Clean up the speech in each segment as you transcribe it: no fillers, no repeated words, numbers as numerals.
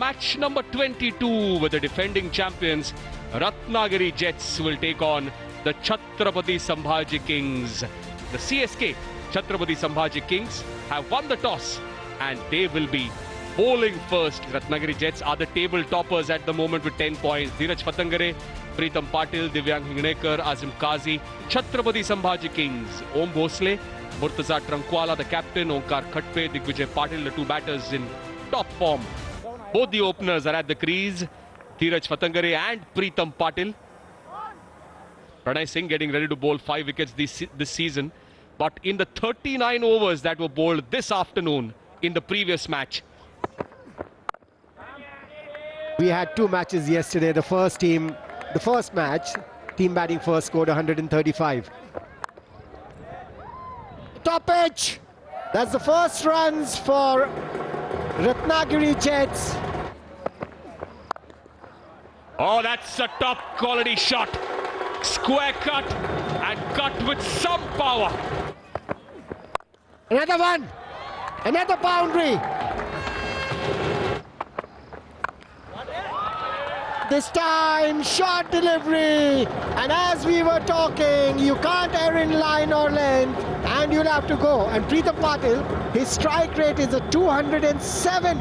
match number 22 with the defending champions Ratnagiri Jets will take on the Chhatrapati Sambhaji Kings. The CSK Chhatrapati Sambhaji Kings have won the toss and they will be bowling first. Ratnagiri Jets are the table toppers at the moment with 10 points. Dheeraj Patangare, Preetham Patil, Divyang Hingnekar, Azim Kazi. Chhatrapati Sambhaji Kings, Om Bhosle, Murtaza Trankwala, the captain, Onkar Khatpe, Digvijay Patil, the two batters in top form. Both the openers are at the crease. Dheeraj Patangare and Preetham Patil. Pranay Singh getting ready to bowl 5 wickets this season. But in the 39 overs that were bowled this afternoon in the previous match. We had 2 matches yesterday. The first match, team batting first, scored 135. Top pitch! That's the first runs for Ratnagiri Jets. Oh, that's a top quality shot. Square cut and cut with some power. Another one. Another boundary. This time, short delivery. And as we were talking, you can't err in line or length. And you'll have to go. And Preetham Patil, his strike rate is a 207.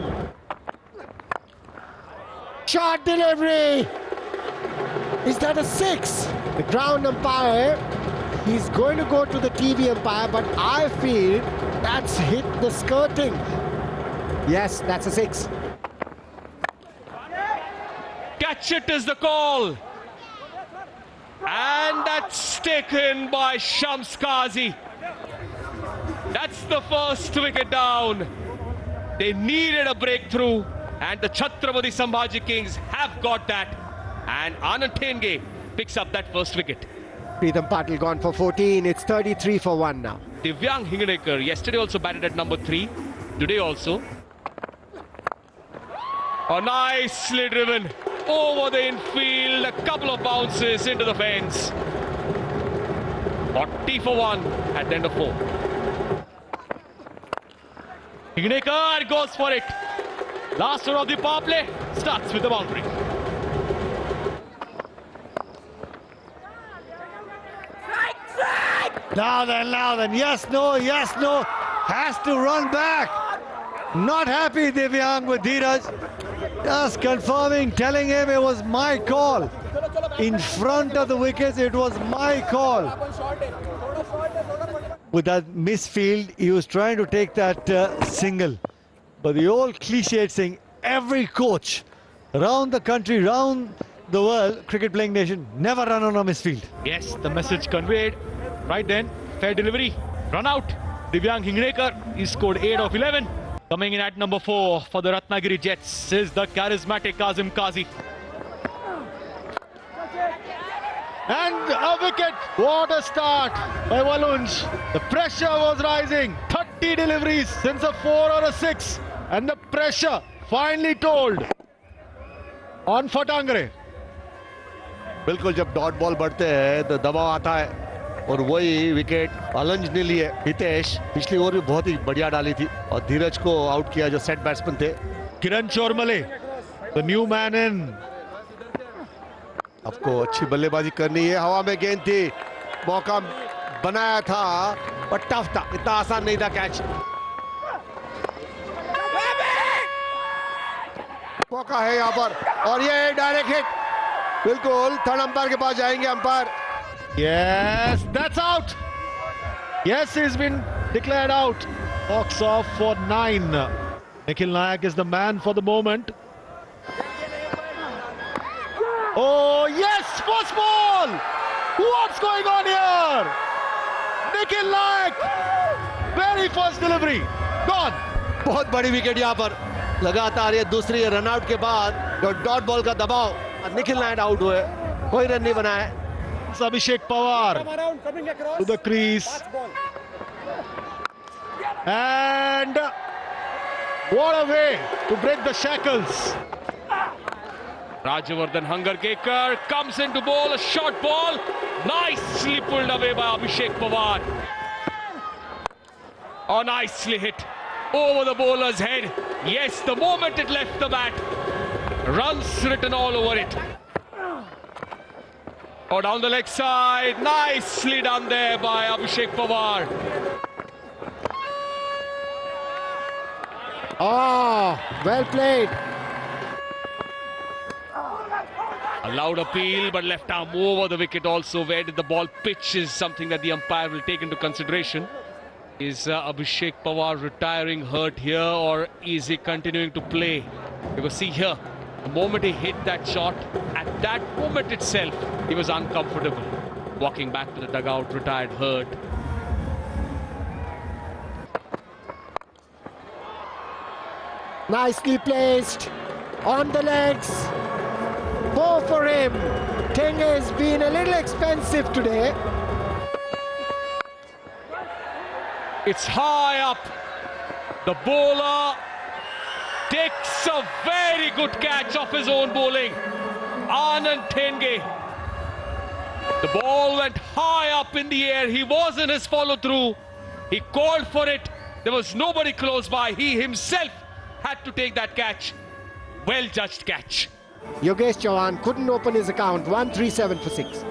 Short delivery. Is that a 6? The ground umpire, he's going to go to the TV umpire, but I feel that's hit the skirting. Yes, that's a 6. Catch it is the call. And that's taken by Shams Kazi. That's the first wicket down. They needed a breakthrough and the Chhatrapati Sambhaji Kings have got that. And Anand Tenge picks up that first wicket. Preetham Patil gone for 14. It's 33 for 1 now. Divyang Hingnekar yesterday also batted at number 3. Today also. Oh, nicely driven over the infield. A couple of bounces into the fence. 40 for 1 at the end of 4. Hingnekar goes for it. Last over of the power play starts with the boundary. Now then, yes, no, has to run back. Not happy, Divyang, with Dheeraj. Just confirming, telling him it was my call. In front of the wickets, it was my call. With that misfield, he was trying to take that single. But the old cliched saying, every coach around the country, around the world, cricket playing nation, never run on a misfield. Yes, the message conveyed. Right then, fair delivery, run out. Divyang Hingnekar, he scored 8 of 11. Coming in at number 4 for the Ratnagiri Jets is the charismatic Azim Kazi. And a wicket. What a start by Walunj. The pressure was rising. 30 deliveries since a 4 or a 6. And the pressure finally told on Patangare. बिल्कुल जब dot ball बढ़ते हैं तो दबाव आता है और वही विकेट अलंज ने लिए. हितेश पिछली ओवर भी बहुत ही बढ़िया डाली थी और धीरज को आउट किया जो सेट बैट्समैन थे. किरण Chormale, the new man in. आपको अच्छी बल्लेबाजी करनी है. हवा में गेंद थी, मौका बनाया था पर टफ था, इतना आसान नहीं था कैच. मौका है यहाँ पर और ये डायरेक्ट हिट. बिल्कुल थर्ड अंपायर के पास जाएंगे umpire. Yes, that's out. Yes, he's been declared out. Box off for 9. Nikhil Nayak is the man for the moment. Oh, yes, first ball. What's going on here? Nikhil Nayak. Very first delivery. Gone. बहुत बड़ी wicket यहाँ पर. लगातार ये दूसरी run out के बाद dot ball का दबाव. निखिल नायक आउट हुए, कोई रन नहीं बना है. Abhishek Pawar to the crease. And what a way to break the shackles. Rajavardhan Hangarkar comes in to bowl a short ball. Nicely pulled away by Abhishek Pawar. Oh, nicely hit over the bowler's head. Yes, the moment it left the bat, Runs written all over it. Oh, down the leg side. Nicely done there by Abhishek Pawar. Oh, well played. A loud appeal, but left arm over the wicket also. Where did the ball pitch is something that the umpire will take into consideration. Is Abhishek Pawar retiring hurt here, or is he continuing to play? Because see here, the moment he hit that shot, at that moment itself, he was uncomfortable. Walking back to the dugout, retired hurt. Nicely placed. On the legs. 4 for him. Tenge has been a little expensive today. It's high up. The bowler takes a very good catch off his own bowling. Anand Tenge. The ball went high up in the air. He was in his follow-through. He called for it. There was nobody close by. He himself had to take that catch. Well judged catch. Yogesh Chauhan couldn't open his account. 137 for 6.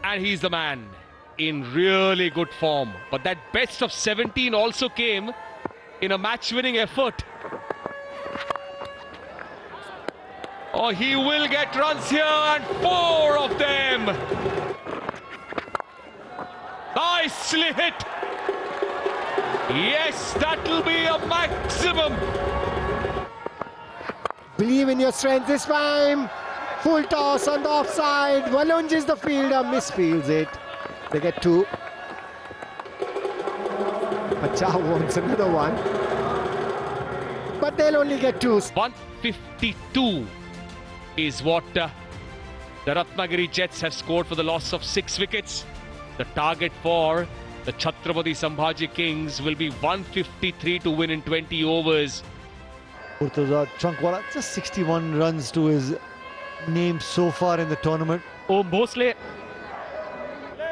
And he's the man in really good form. But that best of 17 also came in a match-winning effort. Oh, he will get runs here, and 4 of them. Nicely hit. Yes, that will be a maximum. Believe in your strength this time. Full toss on the offside. Walunj is the fielder. Misfields it. They get 2. Pacha wants another one. But they'll only get 2. 152 is what the Ratnagiri Jets have scored for the loss of 6 wickets. The target for the Chhatrapati Sambhaji Kings will be 153 to win in 20 overs. Murtaza Trankwala, just 61 runs to his name so far in the tournament. Om Bhosle.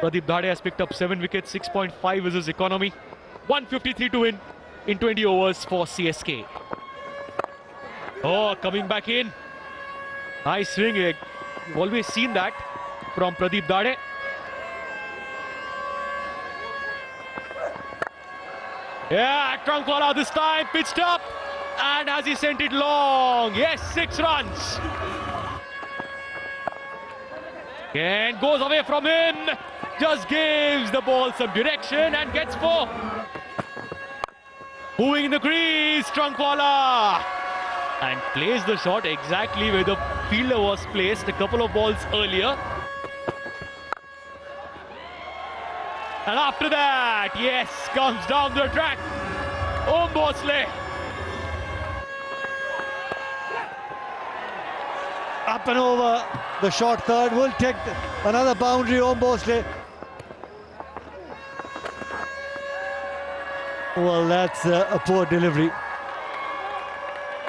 Pradeep Dhade has picked up 7 wickets, 6.5 is his economy. 153 to win in 20 overs for CSK. Oh, coming back in. Nice swing. You've always seen that from Pradeep Dhade. Yeah, Trankwala this time pitched up. And has he sent it long? Yes, 6 runs. And goes away from him. Just gives the ball some direction and gets 4. Moving in the crease, Trankwala. And plays the shot exactly where the fielder was placed a couple of balls earlier. And after that, yes, comes down the track. Om Bhosle. Up and over the short third. Will take another boundary. Om Bhosle. Well, that's a poor delivery.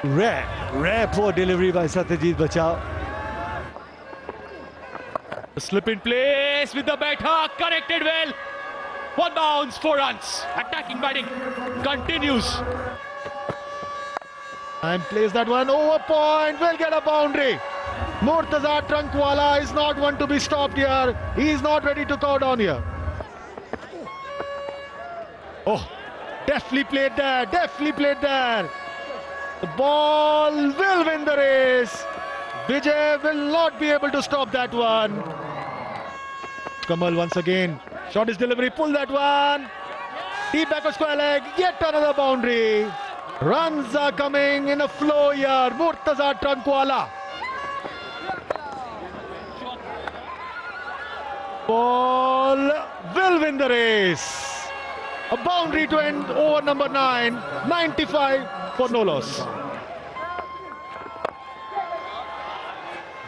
Rare poor delivery by Satyajit Bachao. The slip in place with the batter, connected well. 1 bounce, 4 runs. Attacking batting continues. And plays that one over point, will get a boundary. Murtaza Trankwala is not one to be stopped here. He is not ready to go down here. Oh, deftly played there, deftly played there. The ball will win the race. Vijay will not be able to stop that one. Kamal once again. Shot his delivery, pull that one. Deep back of square leg, yet another boundary. Runs are coming in a flow here. Murtaza Trankwala. Ball will win the race. A boundary to end over number 9. 95 for no loss.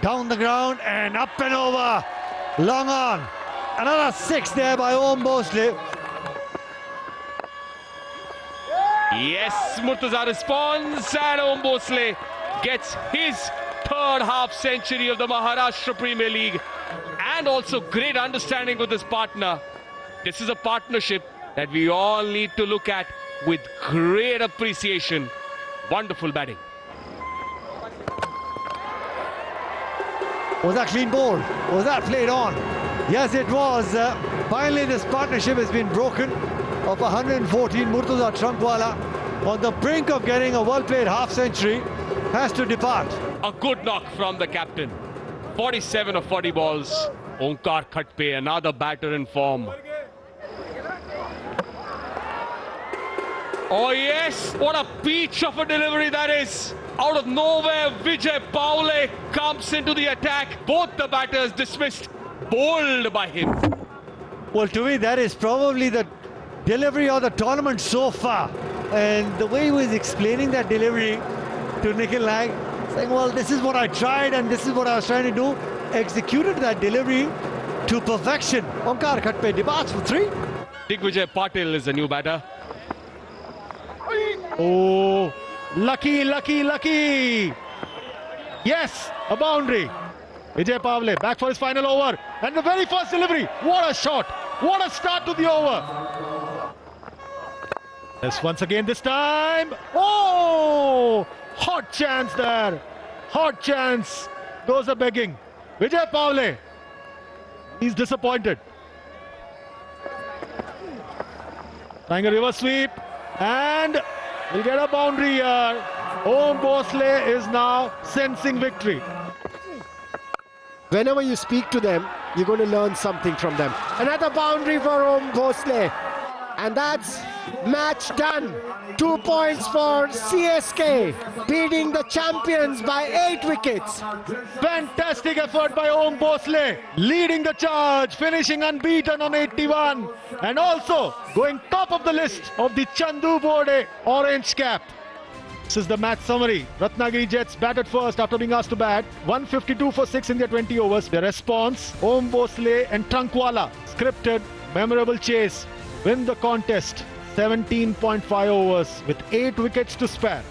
Down the ground and up and over. Long on. Another 6 there by Om Bhosle. Yes, Murtaza responds, and Om Bhosle gets his 3rd half century of the Maharashtra Premier League, and also great understanding with his partner. This is a partnership that we all need to look at with great appreciation. Wonderful batting. Was that clean ball? Was that played on? Yes, it was. Finally, this partnership has been broken. Of 114, Murtuza Trankwala, on the brink of getting a well-played half-century, has to depart. A good knock from the captain. 47 of 40 balls. Onkar Khatpe, another batter in form. Oh yes, what a peach of a delivery that is. Out of nowhere, Vijay Paule comes into the attack. Both the batters dismissed, bowled by him. Well, to me, that is probably the delivery of the tournament so far. And the way he was explaining that delivery to Nikhil Naik, saying, well, this is what I tried and this is what I was trying to do, executed that delivery to perfection. Onkar Khatpe departs for 3. Digvijay Patil is the new batter. Oh, lucky, lucky, lucky. Yes, a boundary. Vijay Paule back for his final over. And the very first delivery. What a shot. What a start to the over. Yes, once again this time. Oh, hot chance there. Hot chance. Goes a begging. Vijay Paule. He's disappointed. Trying a reverse sweep. And we'll get a boundary here. Om Bhosle is now sensing victory. Whenever you speak to them, you're going to learn something from them. Another boundary for Om Bhosle. And that's match done. 2 points for CSK, beating the champions by 8 wickets. Fantastic effort by Om Bhosle, leading the charge, finishing unbeaten on 81, and also going top of the list of the Chandu Borde orange cap. This is the match summary. Ratnagiri Jets batted first after being asked to bat. 152 for 6 in their 20 overs. Their response, Om Bhosle and Trankwala, scripted, memorable chase, win the contest. 17.5 overs with 8 wickets to spare.